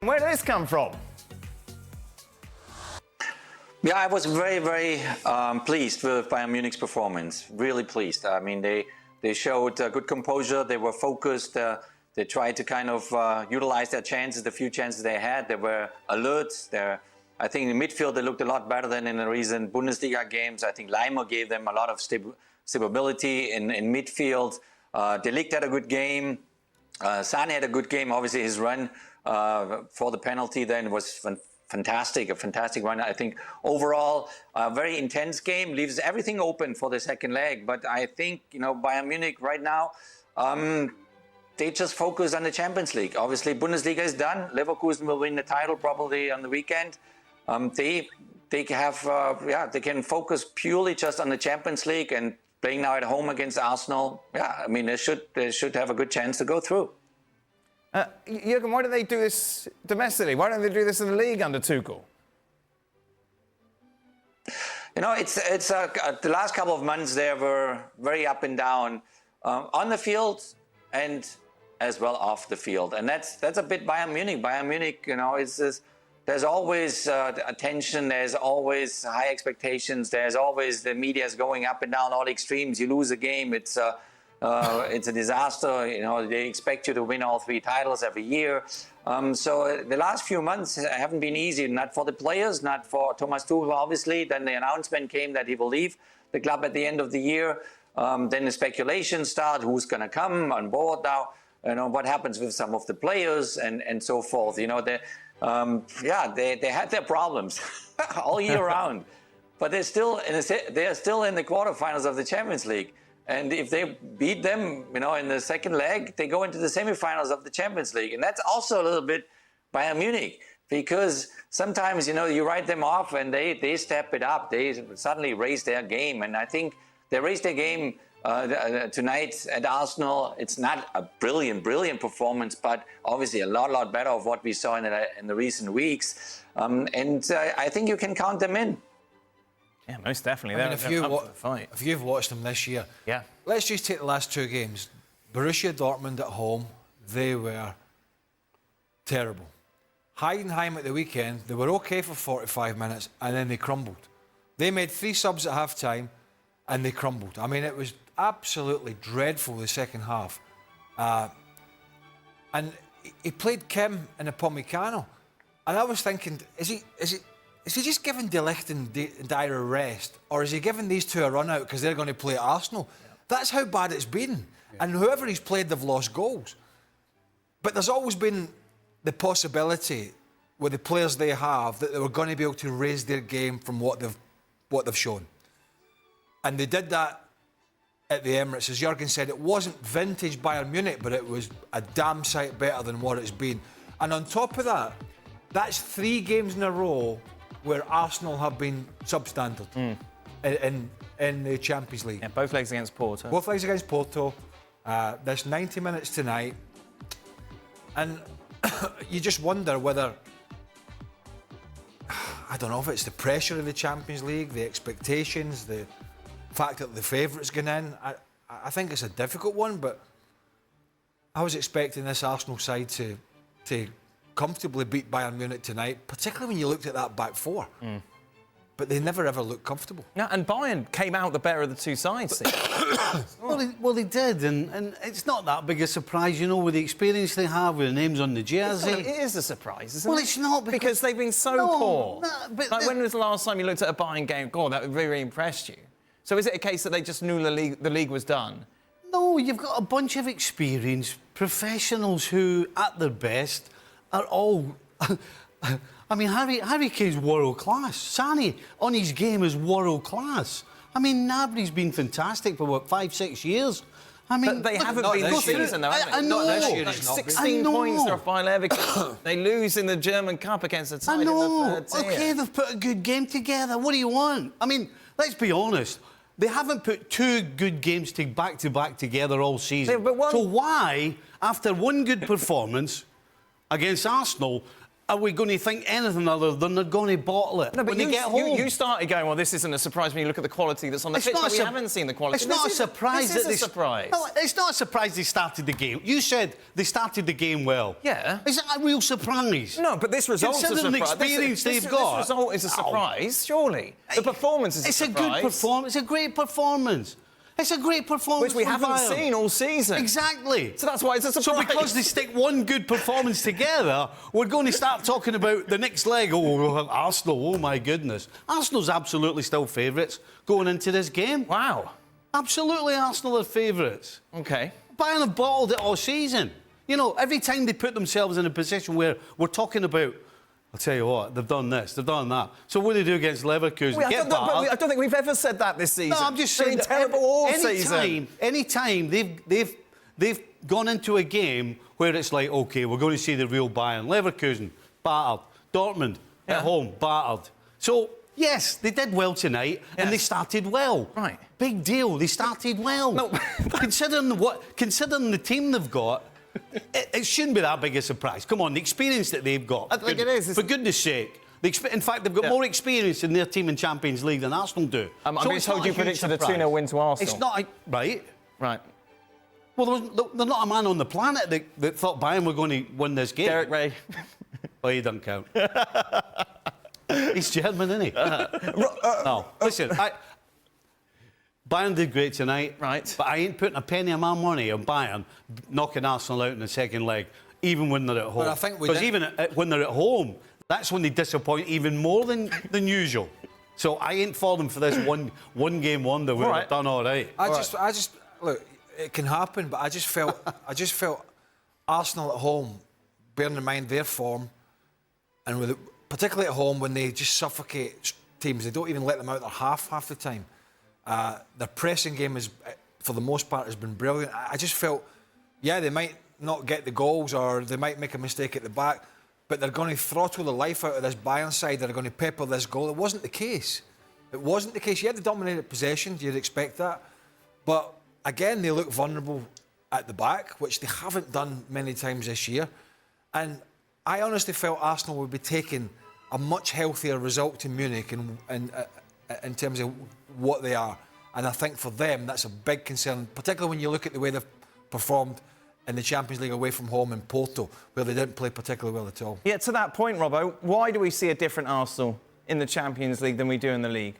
Where did this come from? Yeah, I was very, very pleased with Bayern Munich's performance. Really pleased. I mean, they showed good composure. They were focused. They tried to kind of utilize their chances, the few chances they had. They were alert. I think in the midfield they looked a lot better than in the recent Bundesliga games. I think Leimer gave them a lot of stability in midfield. De Ligt had a good game. Sane had a good game. Obviously, his run for the penalty then was fantastic, a fantastic run. I think overall, a very intense game, leaves everything open for the second leg. But I think, Bayern Munich right now, they just focus on the Champions League. Obviously, Bundesliga is done. Leverkusen will win the title probably on the weekend. They can focus purely just on the Champions League and playing now at home against Arsenal. Yeah, I mean, they should have a good chance to go through. Jurgen, why do they do this domestically? Why don't they do this in the league under Tuchel? It's the last couple of months they were very up and down on the field and as well off the field, and that's a bit Bayern Munich. Bayern Munich, there's always attention, there's always high expectations, there's always the media's going up and down all extremes. You lose a game, it's a disaster. They expect you to win all 3 titles every year. So the last few months haven't been easy, not for the players, not for Thomas Tuchel, obviously. Then the announcement came that he will leave the club at the end of the year. Then the speculations start, who's going to come on board now, what happens with some of the players and so forth. They had their problems all year round, but they're still in the quarterfinals of the Champions League. And if they beat them, in the second leg, they go into the semifinals of the Champions League. And that's also a little bit Bayern Munich, because sometimes, you write them off and they step it up. They suddenly raise their game. And I think they raised their game tonight at Arsenal. It's not a brilliant performance, but obviously a lot better of what we saw in the recent weeks. I think you can count them in. Yeah, most definitely. If you've watched them this year, yeah. Let's just take the last 2 games. Borussia Dortmund at home, they were terrible. Heidenheim at the weekend, they were okay for 45 minutes and then they crumbled. They made 3 subs at half-time and they crumbled. I mean, it was absolutely dreadful the second half. And he played Kim and Upamecano. And I was thinking, is he just giving De Ligt and Dyer a rest? Or is he giving these 2 a run out because they're going to play at Arsenal? Yeah. That's how bad it's been. Yeah. And whoever he's played, they've lost goals. But there's always been the possibility with the players they have that they were going to be able to raise their game from what they've shown. And they did that at the Emirates. As Jurgen said, it wasn't vintage Bayern Munich, but it was a damn sight better than what it's been. And on top of that, that's 3 games in a row where Arsenal have been substandard in the Champions League. Yeah, both legs against Porto. Both legs against Porto. There's 90 minutes tonight. And you just wonder whether... I don't know if it's the pressure of the Champions League, the expectations, the fact that the favourites gone in. I think it's a difficult one, but I was expecting this Arsenal side to comfortably beat Bayern Munich tonight, particularly when you looked at that back 4. But they never ever looked comfortable. Yeah, and Bayern came out the better of the 2 sides. Well, they did, and it's not that big a surprise, with the experience they have, with the names on the jersey. It is a surprise, isn't it? Well, it's not because they've been so poor. But when was the last time you looked at a Bayern game? God, that really impressed you. So is it a case that they just knew the league was done? No, you've got a bunch of experienced professionals who, at their best, are all... I mean, Harry Kane's world class. Sane, on his game, is world class. I mean, Gnabry's been fantastic for, 5-6 years? I mean... But they haven't been this season, though, have they? I know. Not this year, like 16 points off by Leverkusen. They lose in the German Cup against a side in the 3rd tier. OK, they've put a good game together. What do you want? I mean, let's be honest. They haven't put 2 good games back-to-back together all season. So why, after 1 good performance against Arsenal, are we going to think anything other than they're going to bottle it No, but when they get home? You started going, well, this isn't a surprise when you look at the quality that's on the pitch, but we haven't seen the quality. It's not a surprise. This is a surprise. No, it's not a surprise they started the game. You said they started the game well. Yeah. Is that a real surprise? No, but this result's a surprise. Considering the experience they've got. This result is a surprise, surely. The performance is a surprise. It's a good performance. It's a great performance. It's a great performance. Which we haven't Bayern. seen all season. Exactly. So that's why it's a surprise. So because they stick one good performance together, we're going to start talking about the next leg. Oh, Arsenal, oh my goodness. Arsenal's absolutely still favourites going into this game. Wow. Absolutely, Arsenal are favourites. OK. Bayern have bottled it all season. You know, every time they put themselves in a position where we're talking about, I'll tell you what, they've done this, they've done that. So what do they do against Leverkusen? I don't think we've ever said that this season. No, I'm just saying. They're terrible all season. Anytime they've gone into a game where it's like, OK, we're going to see the real Bayern. Leverkusen, battered. Dortmund, at home, battered. So, yes, they did well tonight, and they started well. Right. Big deal, they started well. No. Considering the team they've got, it shouldn't be that big a surprise. Come on, the experience that they've got. I think it is. For goodness sake. In fact, they've got more experience in their team in Champions League than Arsenal do. I'm being told you predicted a 2-0 win to Arsenal. It's not... Right. Right. Well, there's not a man on the planet that thought Bayern were going to win this game. Derek Ray. Oh, he doesn't count. He's German, isn't he? No. Listen, Bayern did great tonight. Right. But I ain't putting a penny of my money on Bayern knocking Arsenal out in the second leg, even when they're at home. But I think because even when they're at home, that's when they disappoint even more than usual. So I ain't falling for this one game wonder where they've done all right. I just look. It can happen, but I just felt Arsenal at home, bearing in mind their form, and particularly at home when they just suffocate teams, they don't even let them out their half the time. Their pressing game is, for the most part, has been brilliant. I just felt, yeah, they might not get the goals or they might make a mistake at the back, but they're going to throttle the life out of this Bayern side. They're going to pepper this goal. It wasn't the case. It wasn't the case. You had the dominated possession. You'd expect that, but again, they look vulnerable at the back, which they haven't done many times this year. And I honestly felt Arsenal would be taking a much healthier result to Munich in terms of what they are. And I think for them, that's a big concern, particularly when you look at the way they've performed in the Champions League away from home in Porto, where they didn't play particularly well at all. Yeah, to that point, Robbo, why do we see a different Arsenal in the Champions League than we do in the league?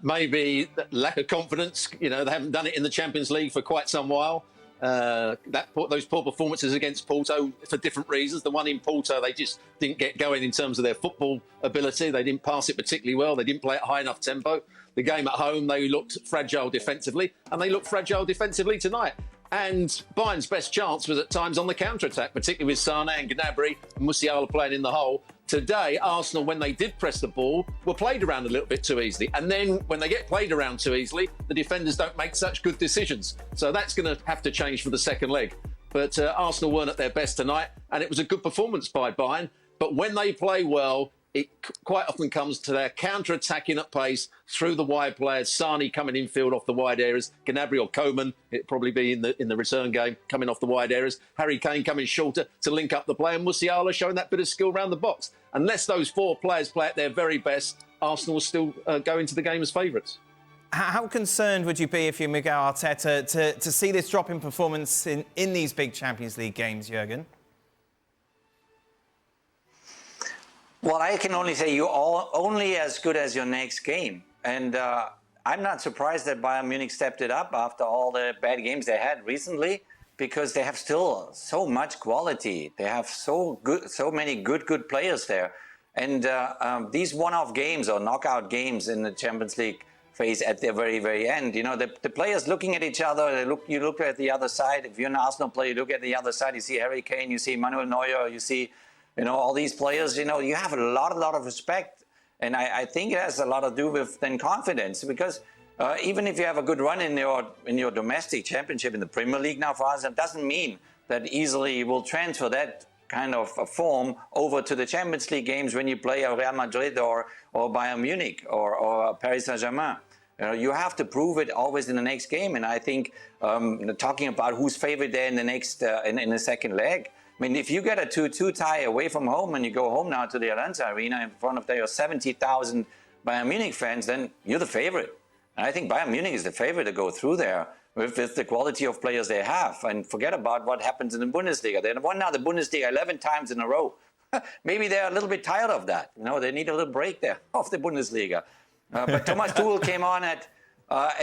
Maybe lack of confidence. You know, they haven't done it in the Champions League for quite some while. Those poor performances against Porto for different reasons. The one in Porto, they just didn't get going in terms of their football ability. They didn't pass it particularly well. They didn't play at high enough tempo. The game at home, they looked fragile defensively, and they looked fragile defensively tonight. And Bayern's best chance was at times on the counter-attack, particularly with Sane and Gnabry and Musiala playing in the hole. Today, Arsenal, when they did press the ball, were played around a little bit too easily. And then when they get played around too easily, the defenders don't make such good decisions. So that's going to have to change for the second leg. But Arsenal weren't at their best tonight, and it was a good performance by Bayern. But when they play well, it quite often comes to their counter-attacking at pace through the wide players. Sane coming infield off the wide areas. Gnabry or Coman, it'd probably be in the return game, coming off the wide areas. Harry Kane coming shorter to link up the play. And Musiala showing that bit of skill around the box. Unless those four players play at their very best, Arsenal will still go into the game as favourites. How concerned would you be if you're Miguel Arteta to see this drop in performance in these big Champions League games, Jurgen? Well, I can only say you're only as good as your next game. And I'm not surprised that Bayern Munich stepped it up after all the bad games they had recently, because they have still so much quality. They have so many good players there. And these one-off games or knockout games in the Champions League phase at the very, very end, you know, the players looking at each other, you look at the other side. If you're an Arsenal player, you look at the other side, you see Harry Kane, you see Manuel Neuer, you see, you know, all these players, you know, you have a lot of respect. And I think it has a lot to do with then confidence, because even if you have a good run in your domestic championship in the Premier League now for us, it doesn't mean that easily you will transfer that kind of a form over to the Champions League games when you play a Real Madrid or Bayern Munich or Paris Saint-Germain. You know, you have to prove it always in the next game. And I think talking about who's favourite there in the next in the second leg, mean, if you get a 2-2 tie away from home and you go home now to the Atlanta Arena in front of their 70,000 Bayern Munich fans, then you're the favorite. And I think Bayern Munich is the favorite to go through there with the quality of players they have. And forget about what happens in the Bundesliga. They've won now the Bundesliga 11 times in a row. Maybe they're a little bit tired of that. You know, they need a little break there of the Bundesliga. But Thomas Tuchel came on at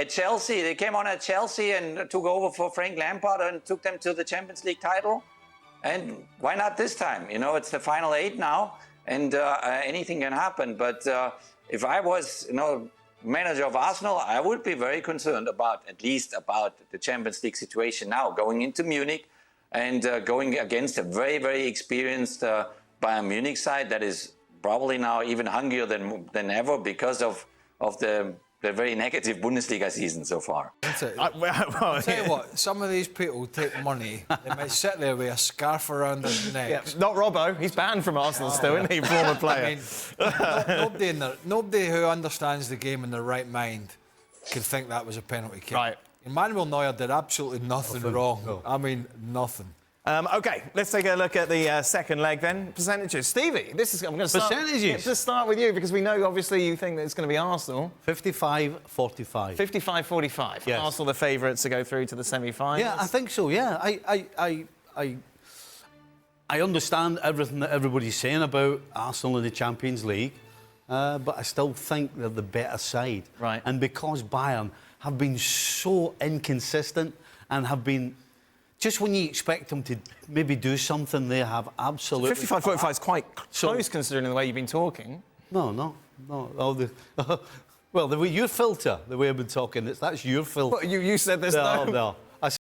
Chelsea. They came on at Chelsea and took over for Frank Lampard and took them to the Champions League title. And why not this time? You know, it's the final 8 now, and anything can happen. But if I was, you know, manager of Arsenal, I would be very concerned about the Champions League situation now, going into Munich and going against a very, very experienced Bayern Munich side that is probably now even hungrier than ever because of the very negative Bundesliga season so far. I'll tell you what, some of these people take money, they might sit there with a scarf around their necks. Yeah, not Robbo, he's banned from Arsenal still, isn't he, former player? I mean, nobody who understands the game in their right mind could think that was a penalty kick. Right. Manuel Neuer did absolutely nothing wrong. No. I mean, nothing. OK, let's take a look at the second leg then. Percentages. Stevie, I'm going to start... Percentages? Let's start with you, because we know, obviously, you think that it's going to be Arsenal. 55-45. 55-45. Yes. Arsenal the favourites to go through to the semi-finals. Yeah, I think so, yeah. I understand everything that everybody's saying about Arsenal in the Champions League, but I still think they're the better side. Right. And because Bayern have been so inconsistent and have been... Just when you expect them to maybe do something, they have absolutely... 55-45 is quite close, considering the way you've been talking. No. Well, your filter, the way I've been talking, that's your filter. What, you said there's no...